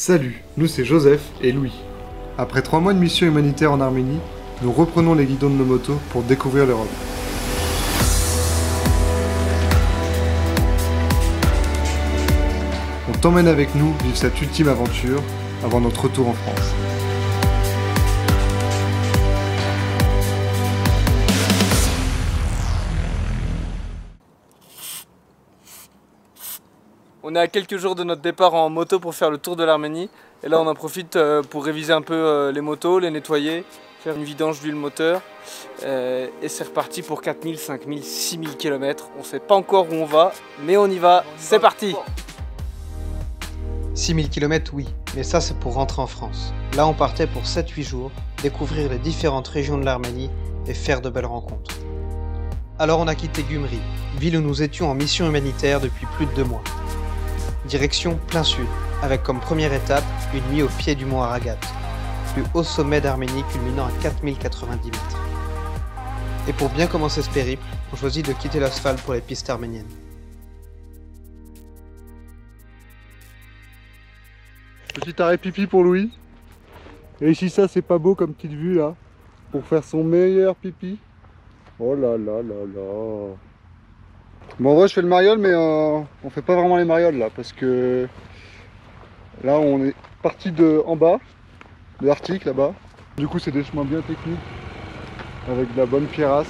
Salut, nous c'est Joseph et Louis. Après 3 mois de mission humanitaire en Arménie, nous reprenons les guidons de nos motos pour découvrir l'Europe. On t'emmène avec nous vivre cette ultime aventure avant notre retour en France. On est à quelques jours de notre départ en moto pour faire le tour de l'Arménie. Et là on en profite pour réviser un peu les motos, les nettoyer, faire une vidange d'huile moteur. Et c'est reparti pour 4000, 5000, 6000 km. On ne sait pas encore où on va, mais on y va, c'est parti! 6000 km oui, mais ça c'est pour rentrer en France. Là on partait pour 7-8 jours, découvrir les différentes régions de l'Arménie et faire de belles rencontres. Alors on a quitté Gyumri, ville où nous étions en mission humanitaire depuis plus de 2 mois. Direction plein sud, avec comme première étape une nuit au pied du mont Aragat, plus haut sommet d'Arménie culminant à 4090 mètres. Et pour bien commencer ce périple, on choisit de quitter l'asphalte pour les pistes arméniennes. Petit arrêt pipi pour Louis. Et ici ça c'est pas beau comme petite vue là, pour faire son meilleur pipi. Oh là là là là. Bon en vrai je fais le mariole mais on fait pas vraiment les marioles là parce que là on est parti de en bas, de l'Arctique là-bas. Du coup c'est des chemins bien techniques avec de la bonne pierrasse.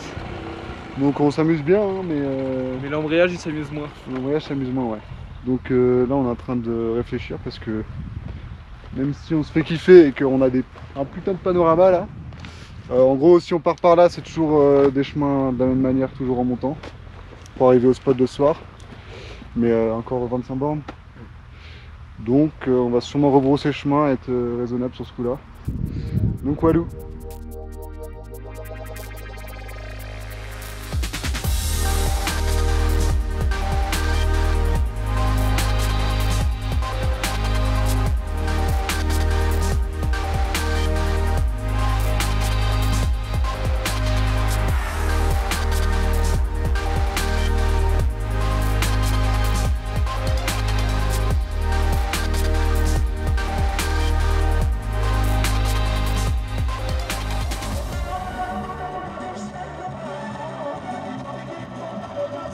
Donc on s'amuse bien hein, Mais l'embrayage il s'amuse moins. L'embrayage s'amuse moins ouais. Donc là on est en train de réfléchir parce que même si on se fait kiffer et qu'on a un putain de panorama là, en gros si on part par là c'est toujours des chemins de la même manière, toujours en montant pour arriver au spot de ce soir, mais encore 25 bornes. Donc on va sûrement rebrousser chemin et être raisonnable sur ce coup là. Donc walou.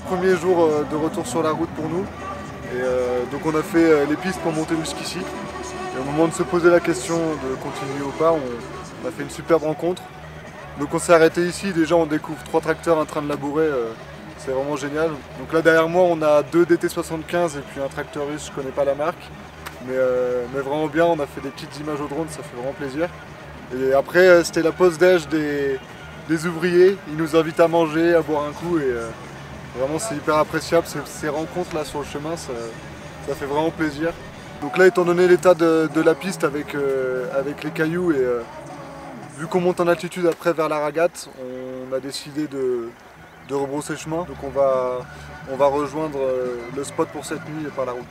Premier jour de retour sur la route pour nous et donc on a fait les pistes pour monter jusqu'ici et au moment de se poser la question de continuer ou pas on a fait une superbe rencontre. Donc on s'est arrêté ici, déjà on découvre 3 tracteurs en train de labourer, c'est vraiment génial. Donc là derrière moi on a 2 DT75 et puis un tracteur russe, je connais pas la marque, mais vraiment bien, on a fait des petites images au drone, ça fait vraiment plaisir. Et après c'était la pause déj des ouvriers, ils nous invitent à manger, à boire un coup et vraiment c'est hyper appréciable, ces rencontres là sur le chemin, ça fait vraiment plaisir. Donc là étant donné l'état de la piste avec les cailloux et vu qu'on monte en altitude après vers l'Aragat, on a décidé de rebrousser chemin. Donc on va rejoindre le spot pour cette nuit par la route.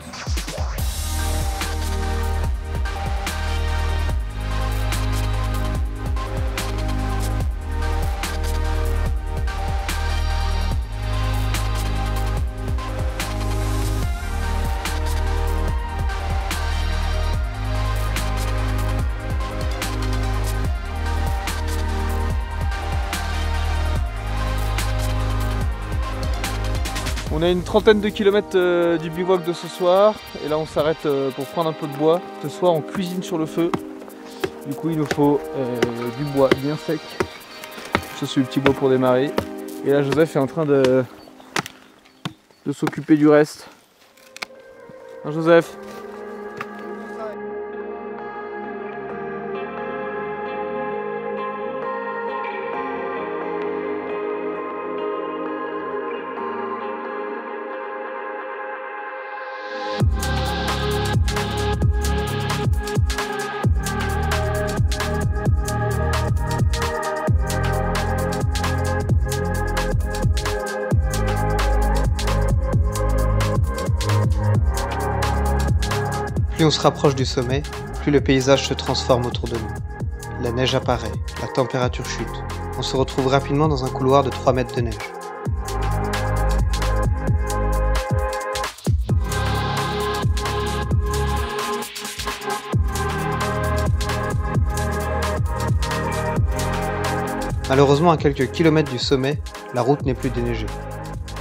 On a une trentaine de kilomètres du bivouac de ce soir et là on s'arrête pour prendre un peu de bois. Ce soir on cuisine sur le feu, du coup il nous faut du bois bien sec. Ça c'est le petit bois pour démarrer. Et là Joseph est en train de s'occuper du reste. Hein, Joseph? Plus on se rapproche du sommet, plus le paysage se transforme autour de nous. La neige apparaît, la température chute. On se retrouve rapidement dans un couloir de 3 mètres de neige. Malheureusement, à quelques kilomètres du sommet, la route n'est plus déneigée.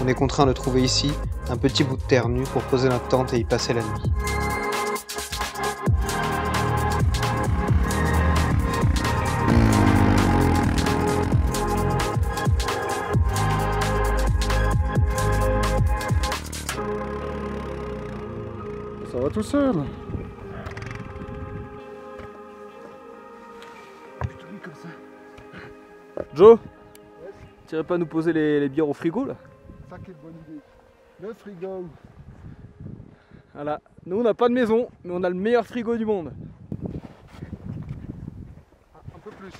On est contraint de trouver ici un petit bout de terre nue pour poser notre tente et y passer la nuit. Ça va tout seul. Joe, tu irais pas nous poser les bières au frigo là? Ça quelle bonne idée. Le frigo. Voilà, nous on n'a pas de maison, mais on a le meilleur frigo du monde. Un peu plus.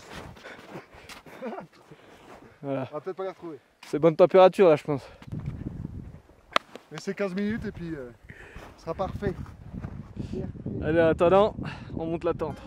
Voilà. On va peut-être pas les retrouver. C'est bonne température là je pense. Mais c'est 15 minutes et puis ce sera parfait. Allez, en attendant, on monte la tente.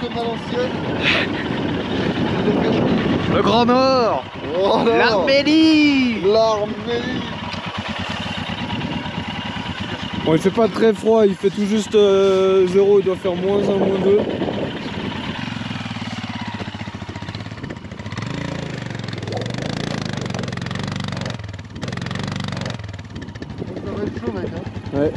Comme à l'ancienne. Le Grand Nord, Oh l'Arménie. L'Arménie. Bon, il fait pas très froid, il fait tout juste 0, il doit faire -1, -2. Ça va être chaud mec hein. Ouais.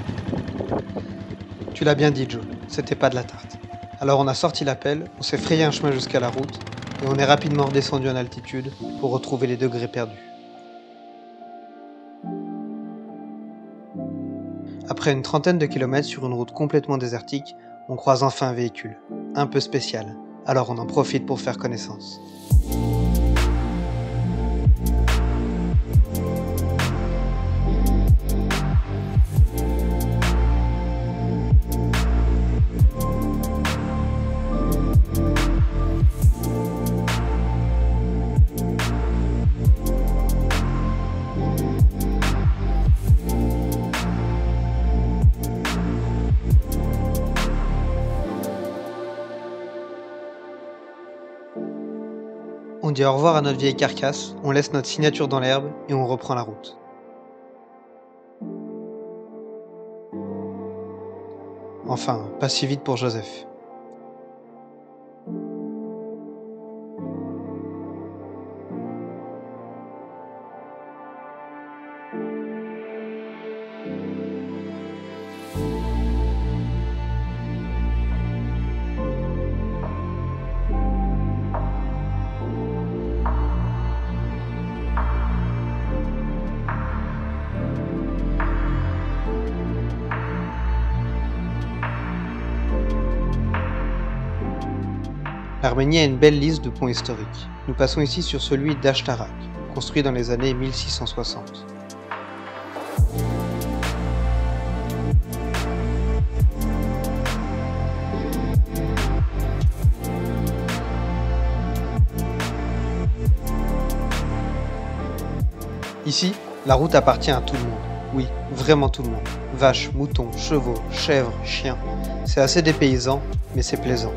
Tu l'as bien dit Joe, c'était pas de la tarte. Alors on a sorti la pelle, on s'est frayé un chemin jusqu'à la route et on est rapidement redescendu en altitude pour retrouver les degrés perdus. Après une trentaine de kilomètres sur une route complètement désertique, on croise enfin un véhicule, un peu spécial. Alors on en profite pour faire connaissance. On dit au revoir à notre vieille carcasse, on laisse notre signature dans l'herbe et on reprend la route. Enfin, pas si vite pour Joseph. L'Arménie a une belle liste de ponts historiques. Nous passons ici sur celui d'Ashtarak, construit dans les années 1660. Ici, la route appartient à tout le monde. Oui, vraiment tout le monde. Vaches, moutons, chevaux, chèvres, chiens. C'est assez dépaysant, mais c'est plaisant.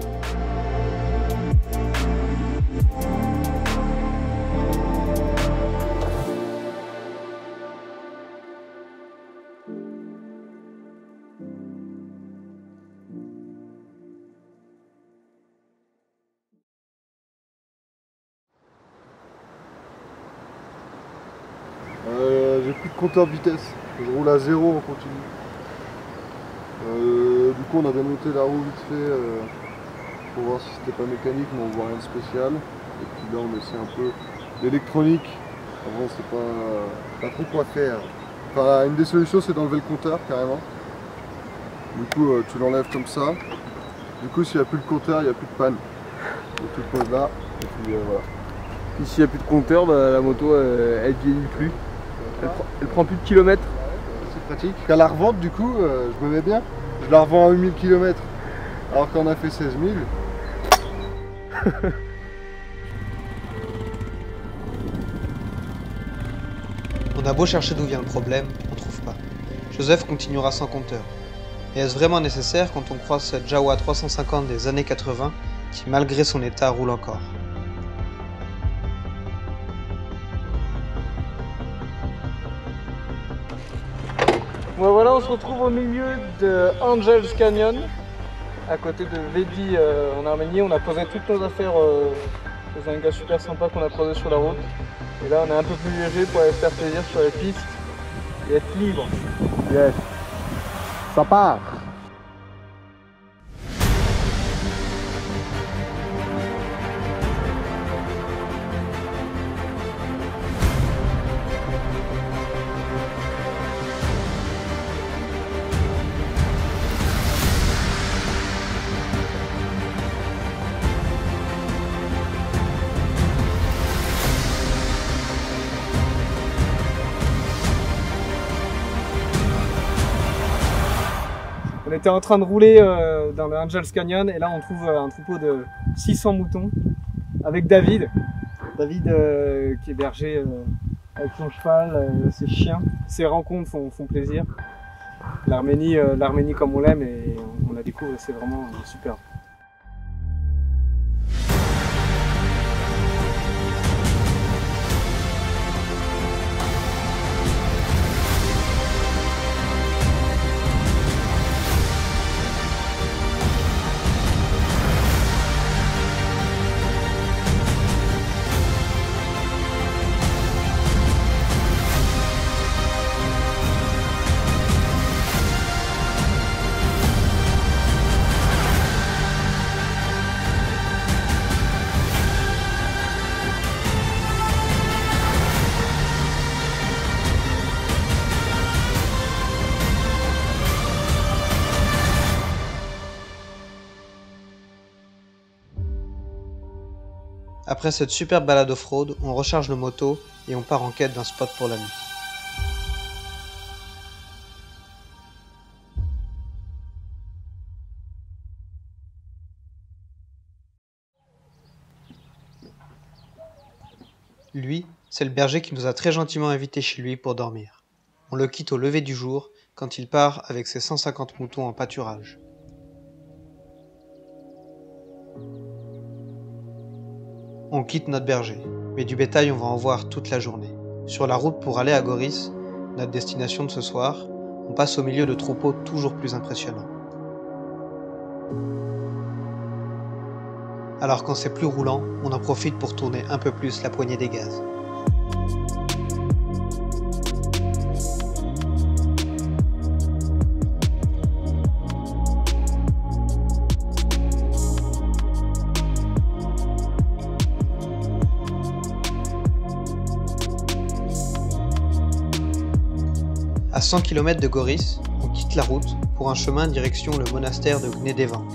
J'ai plus de compteur de vitesse, je roule à 0 en continu. Du coup on avait monté la roue vite fait pour voir si c'était pas mécanique, mais on voit rien de spécial. Et puis là on essaie un peu l'électronique, avant c'est pas trop quoi faire. Enfin une des solutions c'est d'enlever le compteur carrément. Du coup tu l'enlèves comme ça. Du coup s'il n'y a plus de compteur, il n'y a plus de panne. Donc tu le poses là, et puis voilà. Puis s'il n'y a plus de compteur, bah, la moto elle vieillit plus. Elle prend plus de kilomètres. C'est pratique. Qu'à la revente du coup, je me mets bien. Je la revends à 8000 km alors qu'on a fait 16 000. On a beau chercher d'où vient le problème, on trouve pas. Joseph continuera sans compteur. Et est-ce vraiment nécessaire quand on croise cette Jawa 350 des années 80 qui, malgré son état, roule encore? Bon, voilà, on se retrouve au milieu de Angels Canyon, à côté de Vedi en Arménie. On a posé toutes nos affaires chez un gars super sympa qu'on a croisé sur la route. Et là, on est un peu plus léger pour aller se faire plaisir sur les pistes et être libre. Yes. Ça part. On était en train de rouler dans le Angels Canyon et là on trouve un troupeau de 600 moutons avec David. David qui est berger avec son cheval, ses chiens. Ces rencontres font plaisir. L'Arménie comme on l'aime et on la découvre et c'est vraiment super. Après cette superbe balade off-road, on recharge nos motos et on part en quête d'un spot pour la nuit. Lui, c'est le berger qui nous a très gentiment invités chez lui pour dormir. On le quitte au lever du jour quand il part avec ses 150 moutons en pâturage. On quitte notre berger, mais du bétail on va en voir toute la journée. Sur la route pour aller à Goris, notre destination de ce soir, on passe au milieu de troupeaux toujours plus impressionnants. Alors quand c'est plus roulant, on en profite pour tourner un peu plus la poignée des gaz. À 100 km de Goris, on quitte la route pour un chemin direction le monastère de Gnedévank.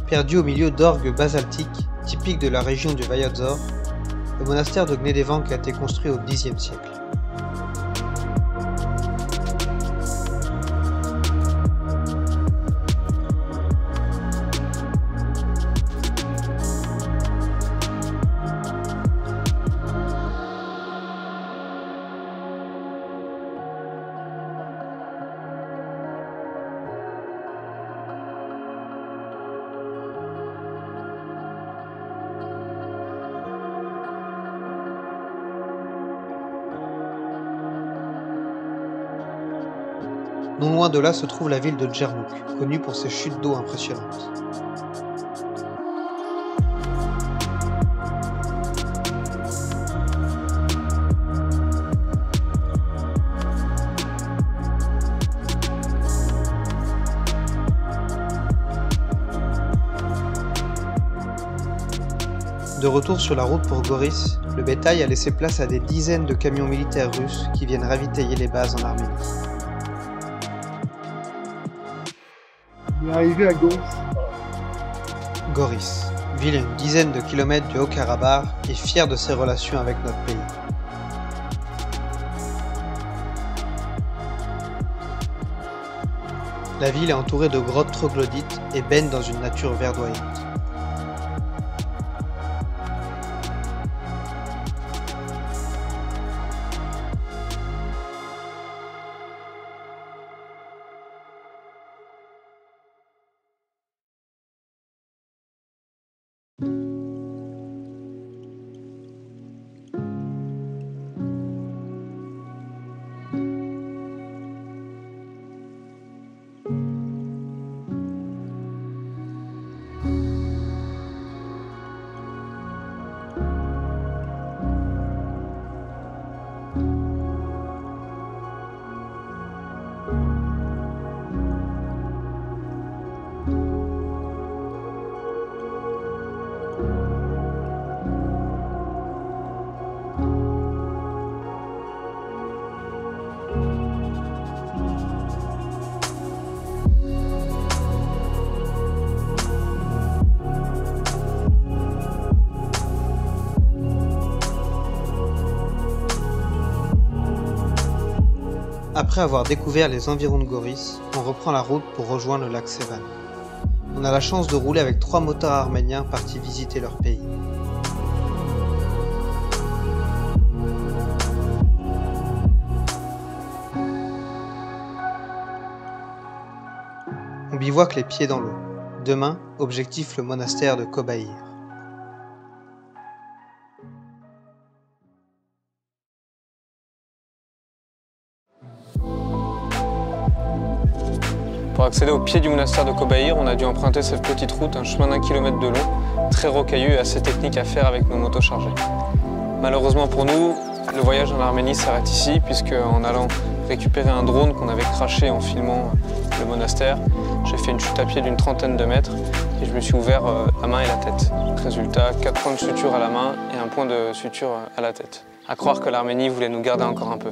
Perdu au milieu d'orgues basaltiques typiques de la région du Vayotzor, le monastère de Gnedévank a été construit au Xe siècle. Non loin de là se trouve la ville de Djernouk, connue pour ses chutes d'eau impressionnantes. De retour sur la route pour Goris, le bétail a laissé place à des dizaines de camions militaires russes qui viennent ravitailler les bases en Arménie. On est arrivé à Goris. Goris, ville à une dizaine de kilomètres du Haut-Karabakh, est fière de ses relations avec notre pays. La ville est entourée de grottes troglodytes et baigne dans une nature verdoyante. Après avoir découvert les environs de Goris, on reprend la route pour rejoindre le lac Sevan. On a la chance de rouler avec 3 motards arméniens partis visiter leur pays. On bivouaque les pieds dans l'eau. Demain, objectif le monastère de Kobaïr. Pour accéder au pied du monastère de Kobaïr, on a dû emprunter cette petite route, un chemin d'1 kilomètre de long, très rocailleux et assez technique à faire avec nos motos chargées. Malheureusement pour nous, le voyage en Arménie s'arrête ici, puisqu'en allant récupérer un drone qu'on avait crashé en filmant le monastère, j'ai fait une chute à pied d'une 30aine de mètres et je me suis ouvert la main et la tête. Résultat, 4 points de suture à la main et 1 point de suture à la tête. À croire que l'Arménie voulait nous garder encore un peu.